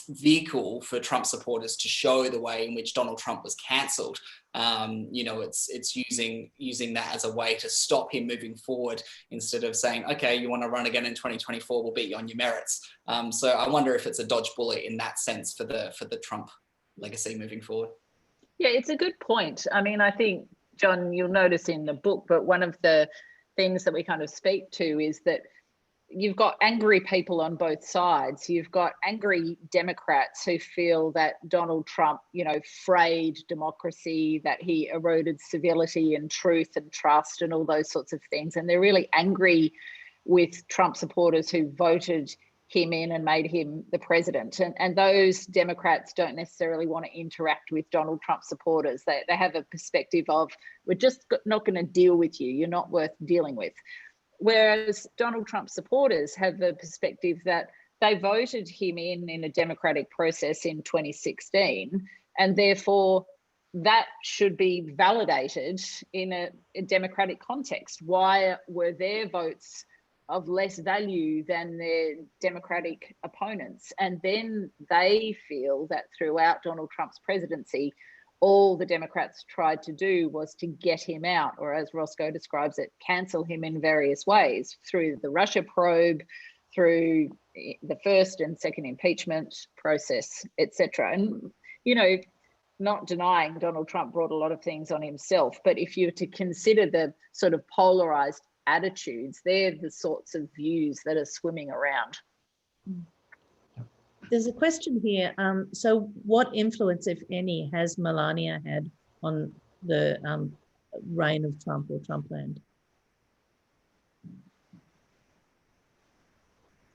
vehicle for Trump supporters to show the way in which Donald Trump was cancelled. It's using that as a way to stop him moving forward, instead of saying, okay, you want to run again in 2024, we'll beat you on your merits. So I wonder if it's a dodge bullet in that sense for the Trump legacy moving forward. Yeah, it's a good point. I mean, I think, John, you'll notice in the book, but one of the things that we kind of speak to is that you've got angry people on both sides. You've got angry Democrats who feel that Donald Trump, frayed democracy, that he eroded civility and truth and trust and all those sorts of things. And they're really angry with Trump supporters who voted him in and made him the president. And those Democrats don't necessarily want to interact with Donald Trump supporters. They have a perspective of, we're just not going to deal with you. You're not worth dealing with. Whereas Donald Trump supporters have the perspective that they voted him in a democratic process in 2016, and therefore that should be validated in a democratic context. Why were their votes of less value than their Democratic opponents? And then they feel that throughout Donald Trump's presidency, all the Democrats tried to do was to get him out, or as Roscoe describes it, cancel him in various ways, through the Russia probe, through the first and second impeachment process, etc. And, not denying Donald Trump brought a lot of things on himself, but if you're to consider the sort of polarized attitudes, they're the sorts of views that are swimming around. There's a question here. So what influence, if any, has Melania had on the reign of Trump or Trumpland?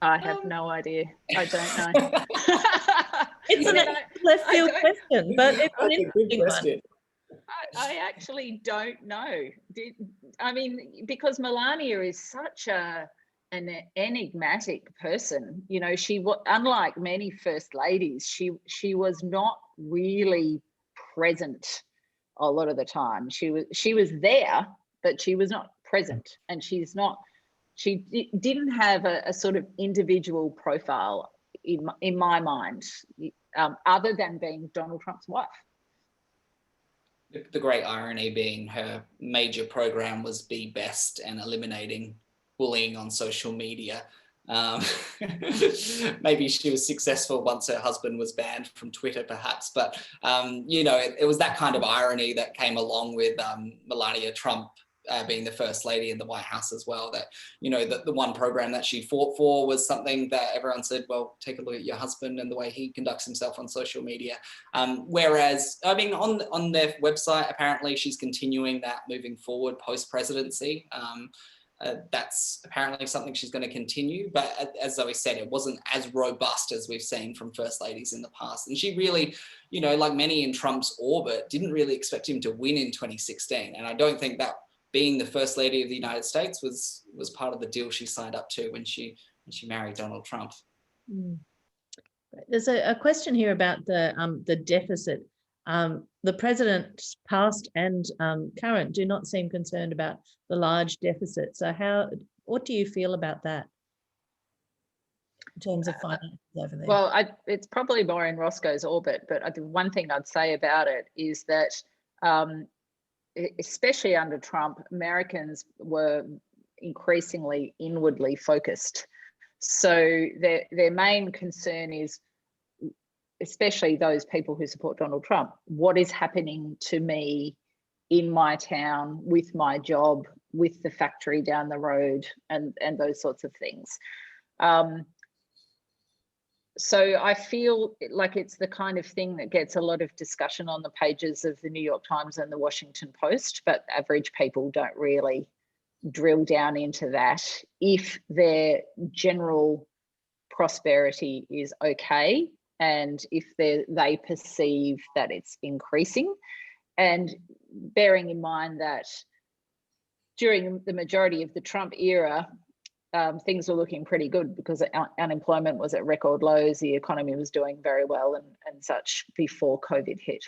I have no idea. I don't know. It's a left field question, but it's an interesting one. I actually don't know. Because Melania is such an enigmatic person. She, unlike many first ladies, she was not really present a lot of the time. She was there, but she was not present, and she didn't have a sort of individual profile in my mind, other than being Donald Trump's wife. The great irony being her major program was Be Best and eliminating bullying on social media. Maybe she was successful once her husband was banned from Twitter, perhaps. But, you know, it was that kind of irony that came along with Melania Trump being the first lady in the White House as well, that, you know, the one program that she fought for was something that everyone said, well, take a look at your husband and the way he conducts himself on social media. Whereas, I mean, on their website, apparently she's continuing that moving forward post-presidency. That's apparently something she's going to continue. But as Zoe said, it wasn't as robust as we've seen from first ladies in the past. And she really, you know, like many in Trump's orbit, didn't really expect him to win in 2016. And I don't think that being the first lady of the United States was part of the deal she signed up to when she married Donald Trump. There's a question here about the deficit. The president, past and current, do not seem concerned about the large deficit. So what do you feel about that in terms of finances over there? Well, it's probably more in Roscoe's orbit, but the one thing I'd say about it is that especially under Trump, Americans were increasingly inwardly focused. So their main concern is, especially those people who support Donald Trump, what is happening to me in my town, with my job, with the factory down the road, and those sorts of things. So I feel like it's the kind of thing that gets a lot of discussion on the pages of the New York Times and the Washington Post, but average people don't really drill down into that. If their general prosperity is okay, and if they perceive that it's increasing, and bearing in mind that during the majority of the Trump era, things were looking pretty good because unemployment was at record lows, the economy was doing very well and such before COVID hit.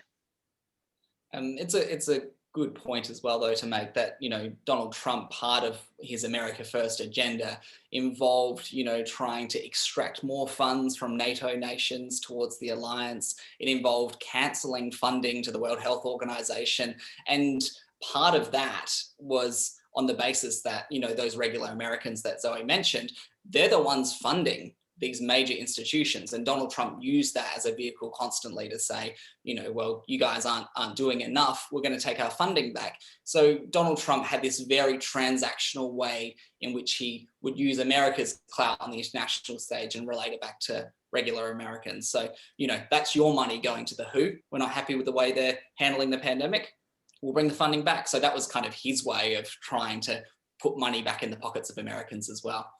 It's a good point as well, though, to make that, you know, Donald Trump, part of his America First agenda involved, you know, trying to extract more funds from NATO nations towards the alliance. It involved cancelling funding to the World Health Organization. And part of that was on the basis that, you know, those regular Americans that Zoe mentioned, they're the ones funding these major institutions. And Donald Trump used that as a vehicle constantly to say, you know, well, you guys aren't doing enough. We're going to take our funding back. So Donald Trump had this very transactional way in which he would use America's clout on the international stage and relate it back to regular Americans. So, you know, that's your money going to the WHO. We're not happy with the way they're handling the pandemic. We'll bring the funding back. So that was kind of his way of trying to put money back in the pockets of Americans as well.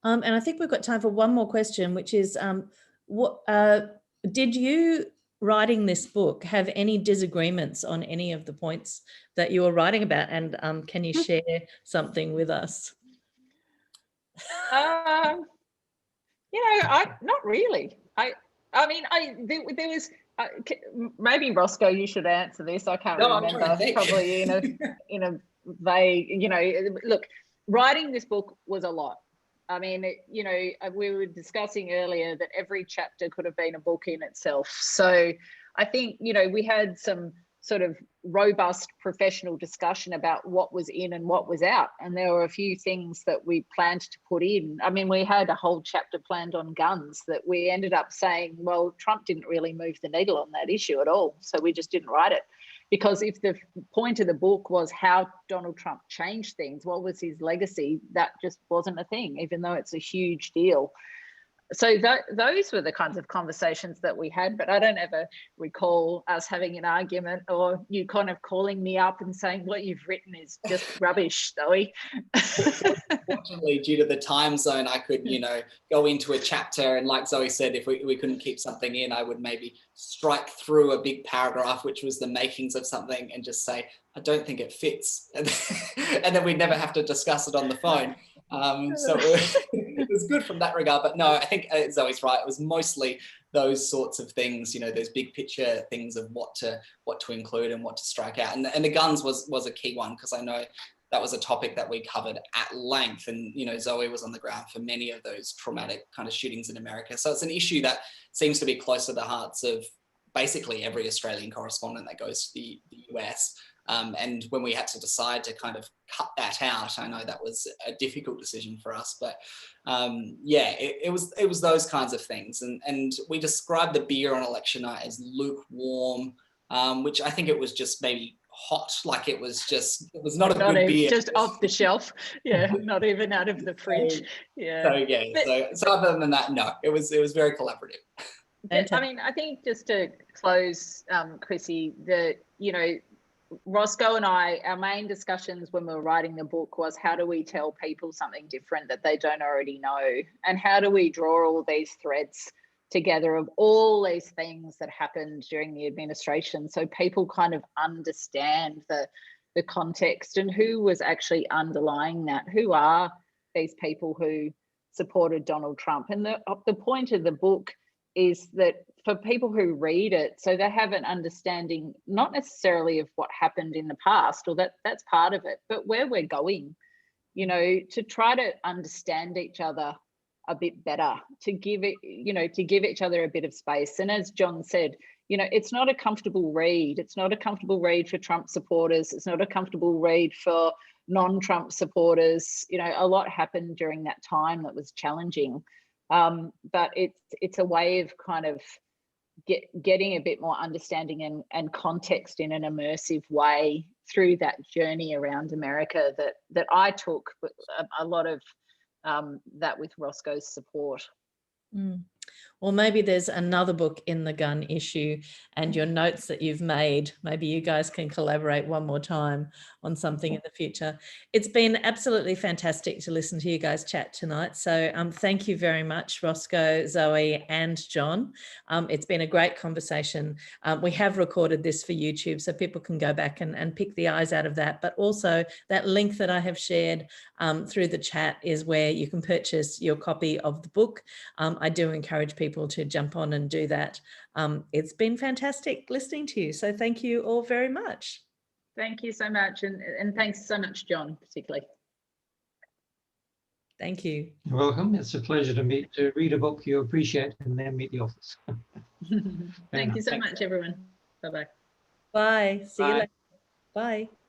And I think we've got time for one more question, which is, what did you, writing this book, have any disagreements on any of the points that you were writing about? And can you share something with us? You know, not really. I mean, there was. Maybe Roscoe, you should answer this. I can't remember. Probably in a vague. You know, look, writing this book was a lot. I mean, you know, we were discussing earlier that every chapter could have been a book in itself. So I think, you know, we had some sort of robust professional discussion about what was in and what was out. And there were a few things that we planned to put in. I mean, we had a whole chapter planned on guns that we ended up saying, well, Trump didn't really move the needle on that issue at all. So we just didn't write it. Because if the point of the book was how Donald Trump changed things, what was his legacy, that just wasn't a thing, even though it's a huge deal. So those were the kinds of conversations that we had, but I don't ever recall us having an argument or you kind of calling me up and saying what you've written is just rubbish, Zoe. Fortunately, due to the time zone, I could, you know, go into a chapter and, like Zoe said, if we couldn't keep something in, I would maybe strike through a big paragraph, which was the makings of something, and just say, I don't think it fits. And then we'd never have to discuss it on the phone. So it was good from that regard. But no, I think Zoe's right. It was mostly those sorts of things, you know, those big picture things of what to include and what to strike out. And the guns was a key one, because I know that was a topic that we covered at length. And, you know, Zoe was on the ground for many of those traumatic kind of shootings in America. So it's an issue that seems to be close to the hearts of basically every Australian correspondent that goes to the US. And when we had to decide to kind of cut that out, I know that was a difficult decision for us, but yeah, it was those kinds of things. And we described the beer on election night as lukewarm, which I think it was just maybe hot, like it was not a good beer. Just off the shelf. Yeah, not even out of the fridge. Yeah. So yeah, so other than that, no, it was very collaborative. I mean, I think just to close, Chrissy, Roscoe and I, our main discussions when we were writing the book was, how do we tell people something different that they don't already know? And how do we draw all these threads together of all these things that happened during the administration, so people kind of understand the context and who was actually underlying that? Who are these people who supported Donald Trump? And the point of the book is that for people who read it, so they have an understanding, not necessarily of what happened in the past, or that's part of it, but where we're going, to try to understand each other a bit better, to give each other a bit of space. And as John said, it's not a comfortable read. It's not a comfortable read for Trump supporters. It's not a comfortable read for non-Trump supporters. A lot happened during that time that was challenging. But it's a way of kind of getting a bit more understanding and context in an immersive way through that journey around America that I took a lot of that with Roscoe's support. Well, maybe there's another book in the gun issue, and your notes that you've made, maybe you guys can collaborate one more time on something in the future. It's been absolutely fantastic to listen to you guys chat tonight. So thank you very much, Roscoe, Zoe and John. It's been a great conversation. We have recorded this for YouTube, so people can go back and pick the eyes out of that. But also that link that I have shared through the chat is where you can purchase your copy of the book. I do encourage people to jump on and do that. It's been fantastic listening to you. So thank you all very much. Thank you so much. And thanks so much, John, particularly. Thank you. You're welcome. It's a pleasure to read a book you appreciate and then meet the authors. Thank you so much, everyone. Bye-bye. Bye. See you later. Bye.